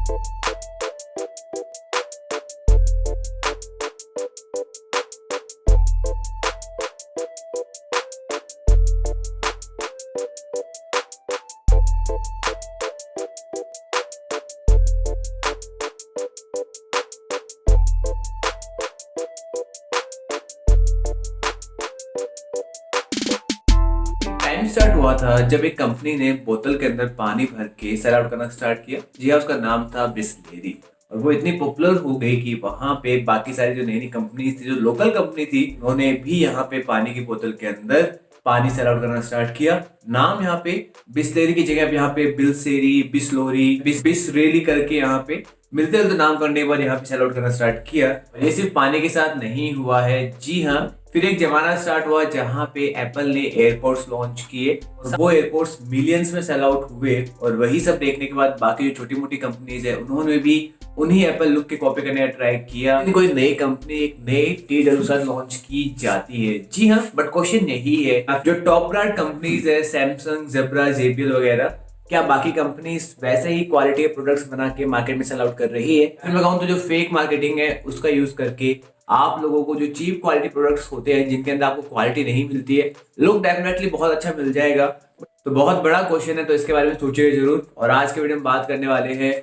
Time start हुआ था जब एक कंपनी ने बोतल के अंदर पानी भर के सेल आउट करना स्टार्ट किया। जी हाँ, उसका नाम था बिस्लेरी। और वो इतनी पॉपुलर हो गई कि वहां पे बाकी सारी जो नई नई कंपनीज थी, जो लोकल कंपनी थी, उन्होंने भी यहाँ पे पानी की बोतल के अंदर पानी सेल आउट करना स्टार्ट किया। नाम यहाँ पे बिस्लेरी की जगह यहाँ पे बिलसेरी, बिस्लोरी, बिसरेली करके यहाँ पे मिलते जुलते नाम करने के बाद यहाँ पे सेल आउट करना स्टार्ट किया। ये सिर्फ पानी के साथ नहीं हुआ है, जी हाँ, फिर एक जमाना स्टार्ट हुआ जहाँ पे एप्पल ने एयरपोर्ट्स लॉन्च किए। वो एयरपोर्ट्स मिलियंस में सेल आउट हुए और वही सब देखने के बाद बाकी जो छोटी मोटी कंपनीज है उन्होंने भी उन्हीं एप्पल लुक के कॉपी करने का ट्राई किया। कोई नई कंपनी एक नए टीज अनुसार लॉन्च की जाती है, जी हाँ, बट क्वेश्चन यही है, जो टॉप ब्रांड कंपनीज है सैमसंग, जेब्रा, जेबीएल वगैरह, क्या बाकी कंपनीज वैसे ही क्वालिटी के प्रोडक्ट्स बना के मार्केट में सेल आउट कर रही है? फिर मैं कहूँ तो जो फेक मार्केटिंग है उसका यूज करके आप लोगों को जो चीप क्वालिटी प्रोडक्ट्स होते हैं जिनके अंदर आपको क्वालिटी नहीं मिलती है, लुक डेफिनेटली बहुत अच्छा मिल जाएगा। तो बहुत बड़ा क्वेश्चन है, तो इसके बारे में सोचिए जरूर। और आज के वीडियो में बात करने वाले हैं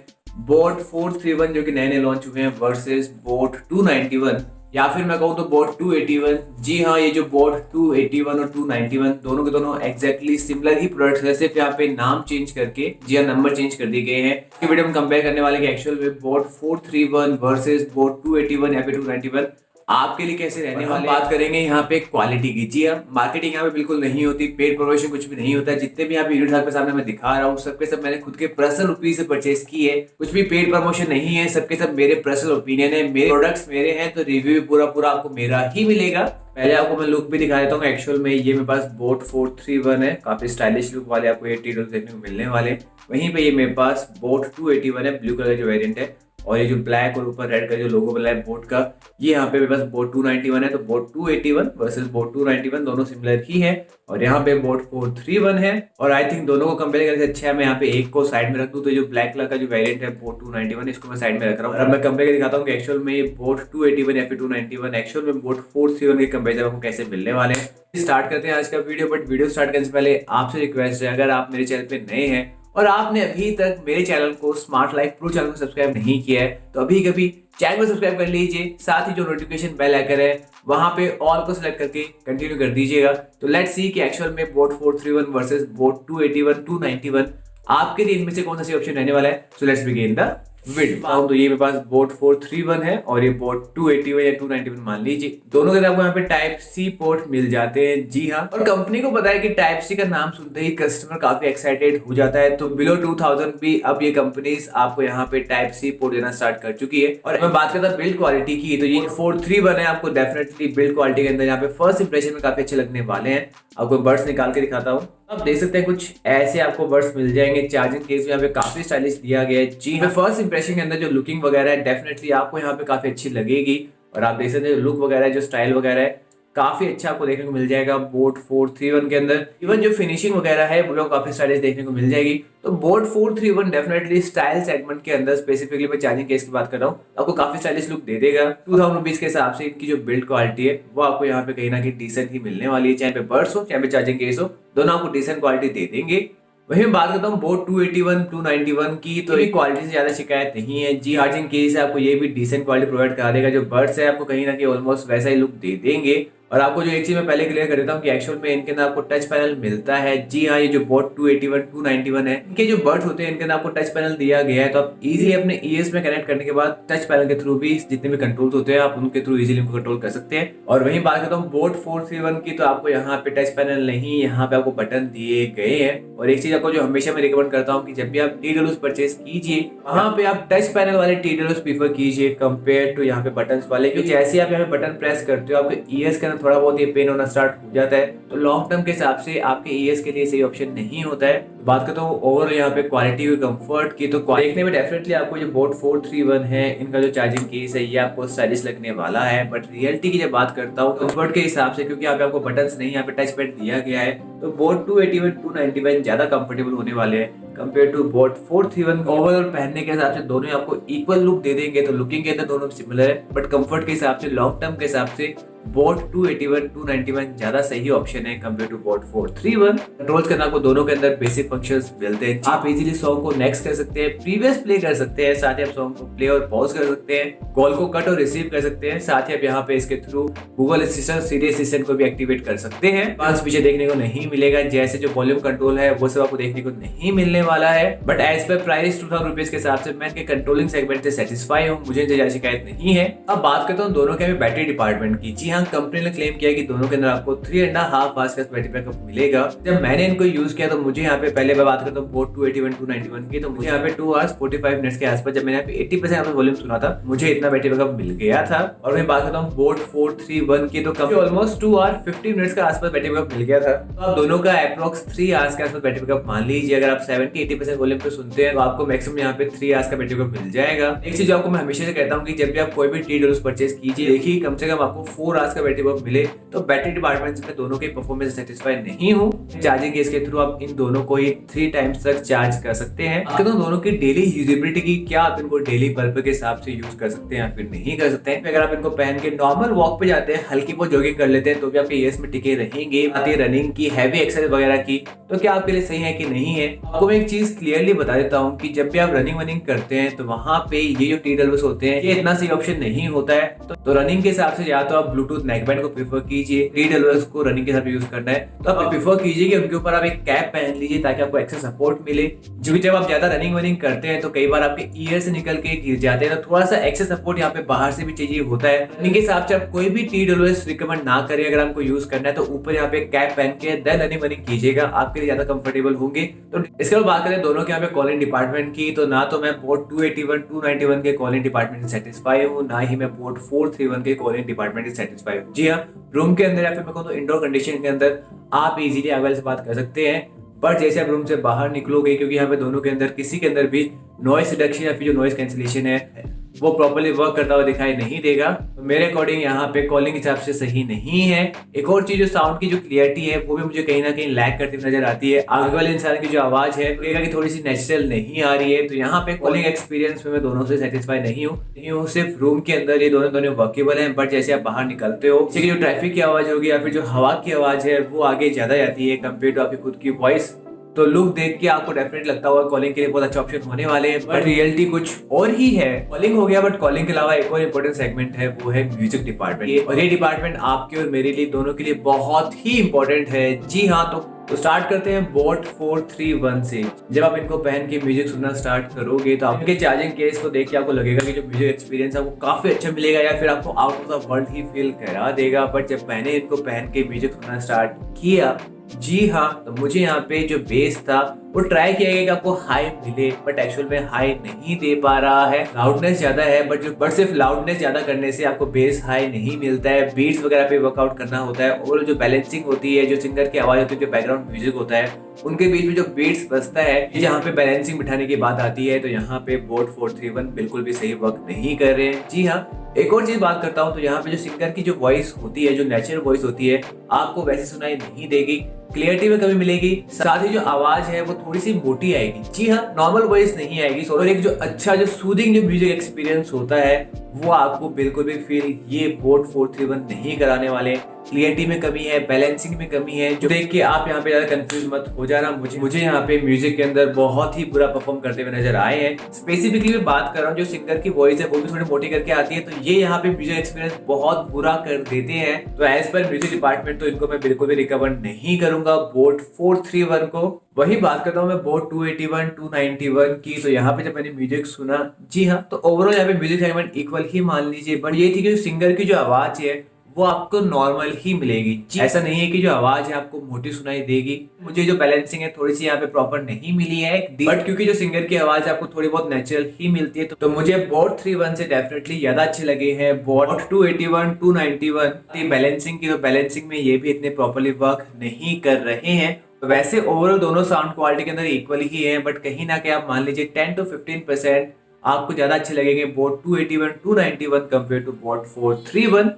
बोट 431 जो कि नए नए लॉन्च हुए हैं वर्सेस बोट 291, या फिर मैं कहूँ तो बोट 281। जी हाँ, ये जो बोट 281 और 291 दोनों के दोनों एग्जैक्टली सिमिलर ही प्रोडक्ट्स है, सिर्फ यहाँ पे नाम चेंज करके, जी हाँ, नंबर चेंज कर दिए गए हैं। इस वीडियो में कंपेयर करने वाले एक्चुअल में बोट 431 वर्सेस बोट 281 या फिर 291 आपके लिए कैसे रहने वाले। बात करेंगे यहाँ पे क्वालिटी की। जी हाँ, मार्केटिंग यहाँ पे बिल्कुल नहीं होती, पेड प्रमोशन कुछ भी नहीं होता है। जितने भी यहाँ पे यूनिट आपके सामने मैं दिखा रहा हूँ सबके सब मैंने खुद के पर्सनल रुपीज से परचेस की है, कुछ भी पेड प्रमोशन नहीं है, सबके सब मेरे पर्सनल ओपिनियन है, मेरे प्रोडक्ट्स मेरे हैं, तो रिव्यू भी पूरा पूरा आपको मेरा ही मिलेगा। पहले आपको मैं लुक भी दिखा देता हूँ। एक्चुअल में ये मेरे पास बोट 431 है, काफी स्टाइलिश लुक वाले आपको ये टी-शर्ट देखने को मिलने वाले। वहीं पे ये मेरे पास बोट 281 है, ब्लू कलर का जो वेरिएंट है, और ये जो ब्लैक और ऊपर रेड का जो लोगो बना है बोट का, ये यहाँ पे मेरे पास बोट 291 है। तो बोट 281 वर्सेस बोट 291 दोनों सिमिलर ही है। और यहाँ पे बोट 431 है, और आई थिंक दोनों को कंपेयर करने से अच्छा है मैं यहाँ पे एक को साइड में रख दूं। तो जो ब्लैक कलर का जो वेरिएंट है बोट 291 इसको मैं साइड में रख रहा हूँ। अब मैं कंपेयर करके दिखाता हूँ कि एक्चुअल में ये बोट 281 या फिर 291 एक्चुअल में बोट 431 के कंपेरिजन आपको कैसे मिलने वाले हैं। स्टार्ट करते हैं आज का वीडियो, बट वीडियो स्टार्ट करने से पहले आपसे रिक्वेस्ट है, अगर आप मेरे चैनल पे नए हैं और आपने अभी तक मेरे चैनल को स्मार्ट लाइफ प्रो चैनल को सब्सक्राइब नहीं किया है तो अभी कभी चैनल को सब्सक्राइब कर लीजिए। साथ ही जो नोटिफिकेशन बेल आइकन है वहां पे ऑल को सिलेक्ट करके कंटिन्यू कर दीजिएगा। तो लेट्स सी कि एक्चुअल में बोट 431 वर्सेस बोट 281 291 आपके लिए इनमें से कौन सा सही ऑप्शन रहने वाला है। So let's begin the video. तो ये मेरे पास बोट 431 है और ये बोट 281 या 291 मान लीजिए। दोनों के अंदर आपको यहाँ पे टाइप सी पोर्ट मिल जाते हैं, जी हाँ। और कंपनी को पता है कि टाइप सी का नाम सुनते ही कस्टमर काफी एक्साइटेड हो जाता है, तो बिलो 2000 भी अब ये कंपनीज आपको यहाँ पे टाइप सी पोर्ट देना स्टार्ट कर चुकी है। और मैं बात करता हूँ बिल्ड क्वालिटी की, तो ये 431 है, आपको डेफिनेटली बिल्ड क्वालिटी के अंदर यहाँ पे फर्स्ट इंप्रेशन में काफी अच्छे लगने वाले हैं। आपको बर्ड्स निकाल के दिखाता हूँ, आप देख सकते हैं कुछ ऐसे आपको बर्ड्स मिल जाएंगे। चार्जिंग केस यहाँ पे काफी स्टाइलिश दिया गया है, जी हाँ। फर्स्ट इंप्रेशन के अंदर जो लुकिंग वगैरह है डेफिनेटली आपको यहाँ पे काफी अच्छी लगेगी। और आप देख सकते हैं लुक वगैरह, जो स्टाइल वगैरह है, काफी अच्छा आपको देखने को मिल जाएगा बोट 431 के अंदर। इवन जो फिनिशिंग वगैरह है वो काफी स्टाइलिश देखने को मिल जाएगी। तो बोट 431 डेफिनेटली स्टाइल सेगमेंट के अंदर, स्पेसिफिकली मैं चार्जिंग केस की बात कर रहा हूँ, आपको काफी स्टाइलिश लुक दे देगा। 2000 रुपीज के हिसाब से इनकी जो बिल्ड क्वालिटी है वो आपको यहाँ पे कहीं ना कहीं डिसेंट ही मिलने वाली है, चाहे पे बर्ड्स हो चाहे पे चार्जिंग केस हो, दोनों आपको डिसेंट क्वालिटी दे देंगे। वहीं मैं बात करता हूँ बोट 281 291 की, तो ये क्वालिटी से ज्यादा शिकायत नहीं है, जी। चार्जिंग केस है, आपको ये भी डिसेंट क्वालिटी प्रोवाइड करा देगा। जो बर्ड्स है आपको कहीं ना कहीं ऑलमोस्ट वैसा ही लुक दे देंगे। और आपको जो एक चीज मैं पहले क्लियर कर देता हूँ कि एक्चुअल में इनके अंदर आपको टच पैनल मिलता है, जी हाँ। ये जो बोट 281 291 है, इनके जो बर्ड्स होते हैं इनके अंदर आपको टच पैनल दिया गया है, तो आप इजीली अपने ईयर्स में कनेक्ट करने के बाद टच पैनल के थ्रू भी जितने भी कंट्रोल्स होते हैं आप उनके थ्रू इजीली उनको कंट्रोल कर सकते हैं। और वहीं बात करता हूँ बोट 431 की, तो आपको यहाँ पे टच पैनल नहीं, यहाँ पे आपको बटन दिए गए हैं। और एक चीज आपको जो हमेशा मैं रिकमेंड करता हूँ कि जब भी आप टी-डब्ल्यूज परचेस कीजिए वहां पे आप टच पैनल वाले टी-डब्ल्यूज प्रीफर कीजिए कंपेयर टू यहाँ पे बटन वाले, क्योंकि जैसे आप यहाँ पे बटन प्रेस करते हो आपके ईयर्स के अंदर थोड़ा बहुत ये पेन स्टार्ट हो जाता है, तो लॉन्ग टर्म के हिसाब से आपके ईयर्स के लिए सही ऑप्शन नहीं होता है। बात करता हूँ ओवरऑल यहाँ पे क्वालिटी और कंफर्ट की, तो देखने में डेफिनेटली आपको जो बोट 431 है इनका जो चार्जिंग केस है ये आपको स्टाइलिश लगने वाला है। बट रियलिटी की जब बात करता हूँ कंफर्ट के हिसाब से, क्योंकि यहाँ पे आपको बटन्स नहीं, यहाँ पे टच पैड दिया गया है, तो बोट 281 291 ज्यादा कंफर्टेबल होने वाले हैं। Compare to boat 431। ओवरऑल पहनने के हिसाब से दोनों आपको इक्वल लुक दे देंगे, तो लुकिंग के अंदर दोनों सिमिलर है, बट कंफर्ट के हिसाब से, लॉन्ग टर्म के हिसाब से बोट 281 291 ज्यादा सही ऑप्शन है कंपेयर टू बोट 431। कंट्रोल्स करना आपको दोनों के अंदर बेसिक फंक्शंस मिलते हैं। आप इजीली सॉन्ग को नेक्स्ट कर सकते हैं, प्रीवियस प्ले कर सकते हैं, साथ ही आप सॉन्ग को प्ले और पॉज कर सकते हैं, कॉल को कट और रिसीव कर सकते हैं, साथ ही आप यहाँ पे इसके थ्रू गूगल असिस्टेंट, सिरी असिस्टेंट को भी एक्टिवेट कर सकते हैं। पास पीछे देखने को नहीं मिलेगा, जैसे जो वॉल्यूम कंट्रोल है वो सब आपको देखने को नहीं मिलने वाला है। But as per price 2000 rupees के हिसाब से मैं इनके कंट्रोलिंग सेगमेंट से सेटिस्फाई हूँ, मुझे ज्यादा शिकायत नहीं है। अब बात करता हूँ दोनों के बैटरी डिपार्टमेंट की। जी हाँ, कंपनी ने क्लेम किया कि दोनों के अंदर आपको 3.5 आवर्स का बैटरी बैकअप मिलेगा। जब मैंने इनको यूज किया तो मुझे यहाँ पे, पहले मैं बात करता हूँ बोट 281 291 की, तो मुझे यहाँ पे 2 आवर्स 45 मिनट्स के आसपास, जब मैंने यहाँ पे 80% वॉल्यूम सुना था, मुझे इतना बैटरी बैकअप मिल गया था। और मैं बात करता हूँ बोट 431 की, तो कम ऑलमोस्ट 2 आवर 50 मिनट्स के आसपास बैटरी बैकअप मिल गया था। तो आप दोनों का अप्रॉक्स 3 आवर्स के आसपास बैटरी बैकअप मान लीजिए। अगर आप 70-80% वॉल्यूम पे सुनते हैं तो आपको मैक्सिमम यहाँ पे 3 आवर्स का बैटरी बैकअप मिल जाएगा। एक चीज आपको मैं हमेशा से कहता हूँ कि जब भी आप कोई भी टी परचेज कीजिए, देखिए कम से कम आपको 4 आवर्स का बैटरी बैकअप मिले। तो बैटरी डिपार्टमेंट में दोनों के परफॉर्मेंस सेटिस्फाई नहीं हूँ। चार्जिंग केस के थ्रू आप इन दोनों को ही 3 टाइम्स तक चार्ज कर सकते हैं। आपके दोनों की डेली यूजेबिलिटी की, क्या आप इनको डेली पर्पस के हिसाब से यूज कर सकते हैं या फिर नहीं कर सकते हैं। अगर आप इनको पहन के नॉर्मल वॉक पे जाते हैं, हल्की बहुत जॉगिंग कर लेते हैं, तो भी आपके ईयर्स में टिके रहेंगे। आती है रनिंग की, हैवी एक्सरसाइज वगैरह की, तो क्या आपके लिए सही है कि नहीं है। आपको मैं एक चीज क्लियरली बता देता हूँ कि जब भी आप रनिंग वनिंग करते हैं तो वहां पे ये जो टी होते हैं, ये इतना सही ऑप्शन नहीं होता है। तो रनिंग के हिसाब से या तो आप ब्लूटूथ नेकबैंड को प्रीफर कीजिए, टी को रनिंग के साथ यूज करना है तो आप प्रीफर कीजिए कि उनके ऊपर आप एक कैप पहन लीजिए ताकि आपको एक्स्ट्रा सपोर्ट मिले। जो जब आप ज्यादा रनिंग वनिंग करते हैं तो कई बार आपके ईयर से निकल के गिर जाते हैं, तो थोड़ा सा एक्स्ट्रा सपोर्ट यहाँ पे बाहर से भी चाहिए होता है। रनिंग के हिसाब से आप कोई भी टी रिकमेंड ना करें। अगर आपको यूज करना है तो ऊपर यहाँ पे कैप पहन के देन रनिंग वनिंग कीजिएगा, आपके लिए ज्यादा कंफर्टेबल होंगे। तो इसके बाद बात करें दोनों के यहाँ पे कॉलिंग डिपार्टमेंट की, तो ना तो मैं बोट 281 291 के कॉलिंग डिपार्टमेंट से सेटिस्फाई हूँ, ना ही मैं बोट 431 के कॉलिंग डिपार्टमेंट से सेटिस्फाई हूँ। जी हाँ, रूम के अंदर या फिर मैं कहूँ तो इंडोर कंडीशन के अंदर आप इजीली अवेलेबल से बात कर सकते हैं। बट जैसे आप रूम से बाहर निकलोगे, क्योंकि यहाँ पे दोनों के अंदर किसी के अंदर भी नॉइस रिडक्शन या फिर जो नॉइस कैंसिलेशन है वो प्रॉपर्ली वर्क करता हुआ दिखाई नहीं देगा। तो मेरे अकॉर्डिंग यहाँ पे कॉलिंग हिसाब से सही नहीं है। एक और चीज, जो साउंड की जो क्लियरिटी है वो भी मुझे कहीं ना कहीं लैग करती हुई नजर आती है। आगे वाले इंसान की जो आवाज है लगेगा कि थोड़ी सी नेचुरल नहीं आ रही है। तो यहाँ पे कॉलिंग एक्सपीरियंस में मैं दोनों से सेटिस्फाई नहीं हूँ। सिर्फ रूम के अंदर ये दोनों वर्केबल है, बट जैसे आप बाहर निकलते हो, जैसे जो ट्रैफिक की आवाज होगी या फिर जो हवा की आवाज है वो आगे ज्यादा जाती है कंपेयर टू आपकी खुद की वॉइस। तो लुक देख के आपको डेफिनेट लगता होगा कॉलिंग के लिए बहुत अच्छा ऑप्शन होने वाले हैं, बट रियलिटी कुछ और ही है। कॉलिंग हो गया, बट कॉलिंग के अलावा एक और इम्पोर्टेंट सेगमेंट है, वो है म्यूजिक डिपार्टमेंट। और ये डिपार्टमेंट आपके और मेरे लिए, दोनों के लिए बहुत ही इंपॉर्टेंट है। जी हाँ, तो स्टार्ट करते हैं बोट 431 से। जब आप इनको पहन के म्यूजिक सुनना स्टार्ट करोगे तो आपके चार्जिंग केस को देख के आपको लगेगा कि जो म्यूजिक एक्सपीरियंस है वो काफी अच्छा मिलेगा या फिर आपको out of the world he feel करा देगा। बट जब मैंने इनको पहन के म्यूजिक सुनना स्टार्ट किया, जी हाँ, तो मुझे यहाँ पे जो बेस था वो ट्राई किया गया कि आपको हाई मिले, बट एक्चुअल में हाई नहीं दे पा रहा है। लाउडनेस ज्यादा है, बट सिर्फ लाउडनेस ज्यादा करने से आपको बेस हाई नहीं मिलता है। बीट्स वगैरह पे वर्कआउट करना होता है, और जो बैलेंसिंग होती है, जो सिंगर की आवाज होती है, जो बैकग्राउंड म्यूजिक होता है, उनके बीच में जो बीट्स बजता है, जहाँ पे बैलेंसिंग बिठाने की बात आती है, तो यहाँ पे बोट 431 बिल्कुल भी सही वर्क नहीं कर रहे हैं। जी हाँ, एक और चीज बात करता हूँ, तो यहाँ पे जो सिंगर की जो वॉइस होती है, जो नेचुरल वॉइस होती है, आपको वैसे सुनाई नहीं देगी, क्लियरिटी में कमी मिलेगी, साथ ही जो आवाज है वो थोड़ी सी मोटी आएगी। जी हाँ, नॉर्मल वॉइस नहीं आएगी। और एक जो अच्छा, जो सूदिंग जो म्यूजिक एक्सपीरियंस होता है वो आपको बिल्कुल भी फील ये बोट 431 नहीं कराने वाले। क्लियरिटी में कमी है, बैलेंसिंग में कमी है, जो देख के आप यहाँ पे ज्यादा कंफ्यूज मत हो जाना। मुझे यहाँ पे म्यूजिक के अंदर बहुत ही बुरा परफॉर्म करते हुए नजर आए हैं। स्पेसिफिकली मैं बात कर रहा हूँ, जो सिंगर की वॉइस है वो भी थोड़ी मोटी करके आती है, तो ये यहाँ पे म्यूजिक एक्सपीरियंस बहुत बुरा कर देते हैं। तो एज पर म्यूजिक डिपार्टमेंट तो इनको मैं बिल्कुल भी रिकमेंड नहीं करूंगा बोट 431 को। वही बात करता हूँ मैं बोट 281 291 की, तो यहाँ पे जब मैंने म्यूजिक सुना, जी हाँ, तो ओवरऑल यहाँ पे म्यूजिक सेगमेंट इक्वल ही मान लीजिए। बट ये थी कि जो सिंगर की जो आवाज है वो आपको नॉर्मल ही मिलेगी। ऐसा नहीं है कि जो आवाज है आपको मोटी सुनाई देगी। मुझे जो बैलेंसिंग है थोड़ी सी यहाँ पे प्रॉपर नहीं मिली है, बट क्योंकि जो सिंगर की आवाज आपको थोड़ी बहुत नेचुरल ही मिलती है, तो मुझे बोट 31 से डेफिनेटली ज्यादा अच्छे लगे हैं बोट 281 291। बैलेंसिंग की, तो बैलेंसिंग में ये भी इतने प्रॉपरली वर्क नहीं कर रहे हैं। वैसे ओवरऑल दोनों साउंड क्वालिटी के अंदर इक्वल ही है, बट कहीं ना कहीं आप मान लीजिए 10 to 15% आपको ज्यादा अच्छे लगेंगे बोट 281 291 कंपेयर टू बोट 431।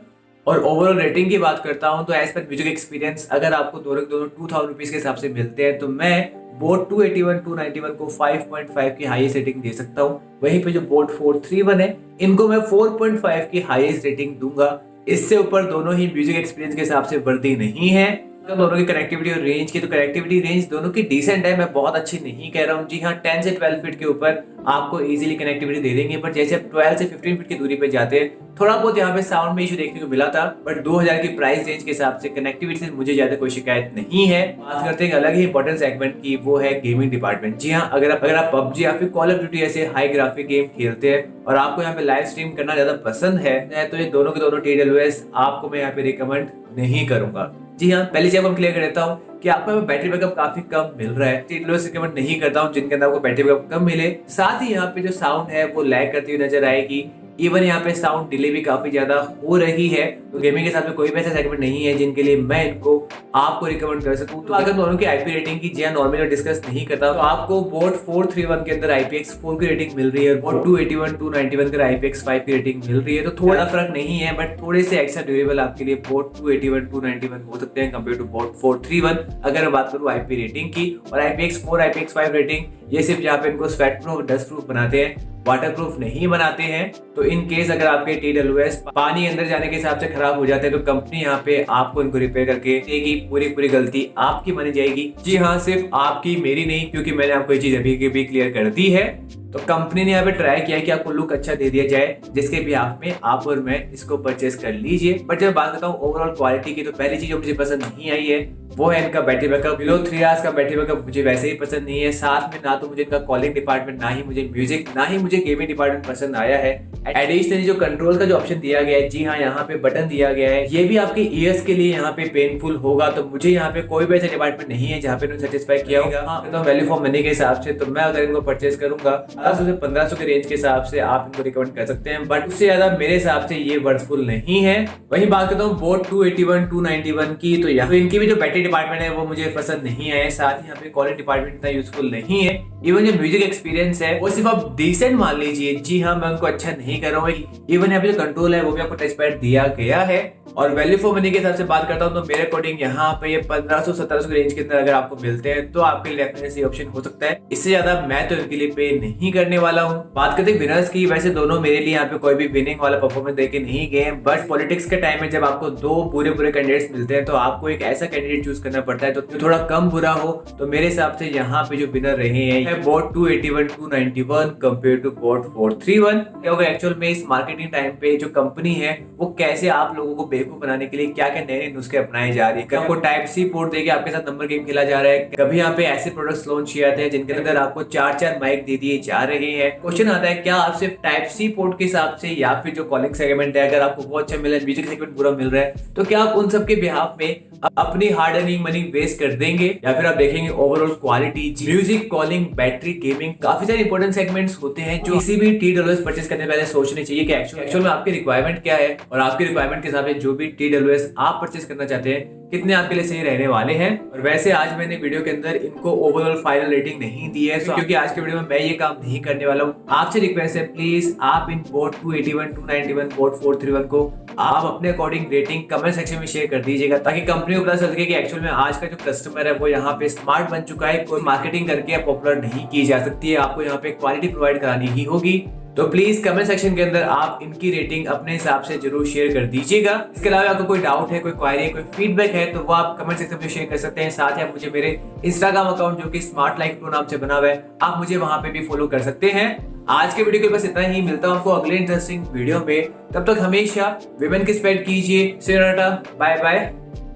और ओवरऑल रेटिंग की बात करता हूं तो एज पर म्यूजिक एक्सपीरियंस अगर आपको दोनों दोनों 2000 रुपीज के हिसाब से मिलते हैं तो मैं बोट 281 291 को 5.5 की हाईएस्ट रेटिंग दे सकता हूं। वहीं पे जो बोट 431 है इनको मैं 4.5 की हाईएस्ट रेटिंग दूंगा। इससे ऊपर दोनों ही म्यूजिक एक्सपीरियंस के हिसाब से वर्दी नहीं है। तो दोनों की कनेक्टिविटी और रेंज की, तो कनेक्टिविटी रेंज दोनों की डिसेंट है, मैं बहुत अच्छी नहीं कह रहा हूँ। जी हाँ, 10 से 12 फीट के ऊपर आपको इजीली कनेक्टिविटी दे देंगे, बट जैसे आप 12 से 15 फीट की दूरी पे जाते हैं थोड़ा बहुत यहाँ पे साउंड में इशू देखने को मिला था, बट 2000 की प्राइस रेंज के हिसाब से कनेक्टिविटी से मुझे ज्यादा कोई शिकायत नहीं है। बात करते हैं अलग ही इंपॉर्टेंट सेगमेंट की, वो है गेमिंग डिपार्टमेंट। जी हाँ, अगर आप पबजी या फिर कॉल ऑफ ड्यूटी ऐसे हाई ग्राफिक गेम खेलते हैं और आपको यहाँ पे लाइव स्ट्रीम करना ज्यादा पसंद है तो ये दोनों के दोनों TWS आपको मैं यहाँ पे रिकमेंड नहीं करूंगा। जी हाँ, पहले चीज हम क्लियर कर देता हूँ कि आपको बैटरी बैकअप काफी कम मिल रहा है। TWS रिकमेंड नहीं करता हूँ जिनके अंदर आपको बैटरी बैकअप कम मिले। साथ ही यहाँ पे जो साउंड है वो लैग करती हुई नजर आएगी। इवन यहाँ पे साउंड डिले भी काफी ज्यादा हो रही है। तो गेमिंग के साथ में कोई भी ऐसा सेगमेंट नहीं है जिनके लिए मैं इनको आपको रिकमेंड कर सकूं। तो अगर दोनों की आईपी रेटिंग की जी नॉर्मली डिस्कस नहीं करता तो आपको बोट 431 के अंदर IPX4 की रेटिंग मिल रही है और 281 291 के IPX5 की रेटिंग मिल रही है। तो थोड़ा फर्क नहीं है, बट थोड़े से एक्स्ट्रा ड्यूरेबल आपके लिए बोट 281 291 हो सकते हैं कंपेयर टू बोट 431 अगर मैं बात करूं आईपी रेटिंग की। और IPX4 IPX5 रेटिंग ये सिर्फ जहाँ पे इनको स्वेट प्रूफ डस्ट प्रूफ बनाते हैं, वाटर प्रूफ नहीं बनाते हैं। तो इन केस अगर आपके TWS पानी अंदर जाने के हिसाब से खराब हो जाते हैं तो कंपनी यहाँ पे आपको इनको रिपेयर करके देगी। पूरी गलती आपकी मानी जाएगी। जी हाँ, सिर्फ आपकी, मेरी नहीं, क्योंकि मैंने आपको ये चीज अभी के भी क्लियर कर दी है। तो कंपनी ने यहाँ पे ट्राई किया कि आपको लुक अच्छा दे दिया जाए, जिसके बिहाफ में आप और मैं इसको परचेस कर लीजिए। बट जब बात करता हूँ ओवरऑल क्वालिटी की, तो पहली चीज जो मुझे पसंद नहीं आई है वो है इनका बैटरी बैकअप। बिलो 3 आवर्स का बैटरी बैकअप मुझे वैसे ही पसंद नहीं है। साथ में ना तो मुझे इनका कॉलिंग डिपार्टमेंट, ना ही मुझे म्यूजिक, ना ही मुझे गेमिंग डिपार्टमेंट पसंद आया है। एडिशनली जो कंट्रोल का जो ऑप्शन दिया गया है, जी हाँ, यहाँ पे बटन दिया गया है, ये भी आपके ईयर्स के लिए यहाँ पे पेनफुल होगा। तो मुझे यहाँ पे कोई भी ऐसा डिपार्टमेंट नहीं है जहाँ पे इन्होंने सेटिस्फाई किया होगा। हाँ, तो वैल्यू फॉर मनी के हिसाब से तो मैं अगर इनको परचेस करूंगा 1200 से 1500 के रेंज के हिसाब से आप इनको रिकमेंड कर सकते हैं, बट उससे ज्यादा मेरे हिसाब से ये वर्थफुल नहीं है। वहीं बात करता हूँ बोट 281 291 की, तो यहाँ इनकी भी जो बैटरी डिपार्टमेंट है वो मुझे पसंद नहीं आया। साथ ही यहाँ पे कॉलिंग डिपार्टमेंट इतना यूजफुल नहीं है। इवन जो म्यूजिक एक्सपीरियंस है वो सिर्फ आप डिसेंट मान लीजिए। जी हाँ, मैं उनको अच्छा नहीं कर रहा हूँ। इवन यहाँ पे जो कंट्रोल है वो भी आपको टच पैड दिया गया है। और वैल्यू फॉर मनी के हिसाब से बात करता हूँ तो मेरे अकॉर्डिंग यहाँ पे ये 1500-1700 के रेंज के अंदर अगर आपको मिलते हैं तो आपके लिए डेफिनेटली ऑप्शन हो सकता है। इससे ज्यादा मैं तो इनके लिए पे नहीं करने वाला हूँ। बात करते हैं विनर्स की, वैसे दोनों मेरे लिए यहाँ पे कोई भी विनिंग वाला परफॉर्मेंस देके नहीं गए, बट पॉलिटिक्स के टाइम में जब आपको दो पूरे कैंडिडेट्स मिलते हैं तो आपको एक ऐसा कैंडिडेट चूज करना पड़ता है तो जो थोड़ा कम बुरा हो। तो मेरे हिसाब से यहाँ पे जो विनर रहे हैं बोट 281 291 कंपेयर टू बोट 431। क्या होगा एक्चुअल में इस मार्केटिंग टाइम पे जो कंपनी है वो कैसे आप लोगों को बेवकूफ बनाने के लिए क्या क्या नए नुस्खे अपनाए जा रही है। आपको टाइप सी पोर्ट देके आपके साथ नंबर गेम खेला जा रहा है। कभी यहाँ पे ऐसे प्रोडक्ट्स लॉन्च किए जाते हैं जिनके अंदर आपको 4 माइक दे दिए जा रहे हैं। क्वेश्चन आता है क्या आप सिर्फ टाइप सी पोर्ट के हिसाब से या फिर जो कॉलिंग सेगमेंट है अगर आपको वो अच्छा मिल रहा है, म्यूजिक सेगमेंट पूरा मिल रहा है, तो क्या आप उन सबके बिहाफ में अपनी हार्ड अर्निंग मनी वेस्ट कर देंगे या फिर आप देखेंगे overall quality, music, calling, battery, gaming, काफी सारे इंपॉर्टेंट सेगमेंट्स होते हैं जो किसी भी TWS परचेस करने पहले सोचने चाहिए कि एक्चुअल में आपकी रिक्वायरमेंट क्या है और आपकी रिक्वायरमेंट के हिसाब से जो भी TWS आप परचेस करना चाहते हैं कितने आपके लिए सही रहने वाले हैं। और वैसे आज मैंने वीडियो के अंदर इनको ओवरऑल फाइनल रेटिंग नहीं दी है क्योंकि आज के वीडियो में मैं ये काम नहीं करने वाला हूँ। आपसे रिक्वेस्ट है प्लीज आप इन बोट 281 291 बोट 431 को आप अपने अकॉर्डिंग रेटिंग कमेंट सेक्शन में शेयर कर दीजिएगा ताकि कंपनी को पता चल सके कि एक्चुअल में आज का जो कस्टमर है वो यहाँ पे स्मार्ट बन चुका है। कोई मार्केटिंग करके पॉपुलर नहीं की जा सकती है, आपको यहाँ पे क्वालिटी प्रोवाइड करानी ही होगी। तो प्लीज कमेंट सेक्शन के अंदर आप इनकी रेटिंग अपने हिसाब से जरूर शेयर कर दीजिएगा। इसके अलावा आपको कोई डाउट है, कोई क्वायरी है, कोई फीडबैक है तो वो आप कमेंट सेक्शन में शेयर कर सकते हैं। साथ ही आप मुझे मेरे इंस्टाग्राम अकाउंट जो कि स्मार्ट लाइफ प्रो नाम से बना हुआ है आप मुझे वहां पे भी फॉलो कर सकते हैं। आज के वीडियो के बस इतना ही, मिलता हूं आपको अगले इंटरेस्टिंग वीडियो में। तब तक हमेशा विमेन की रिस्पेक्ट कीजिए। Bye bye,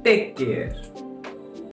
take care.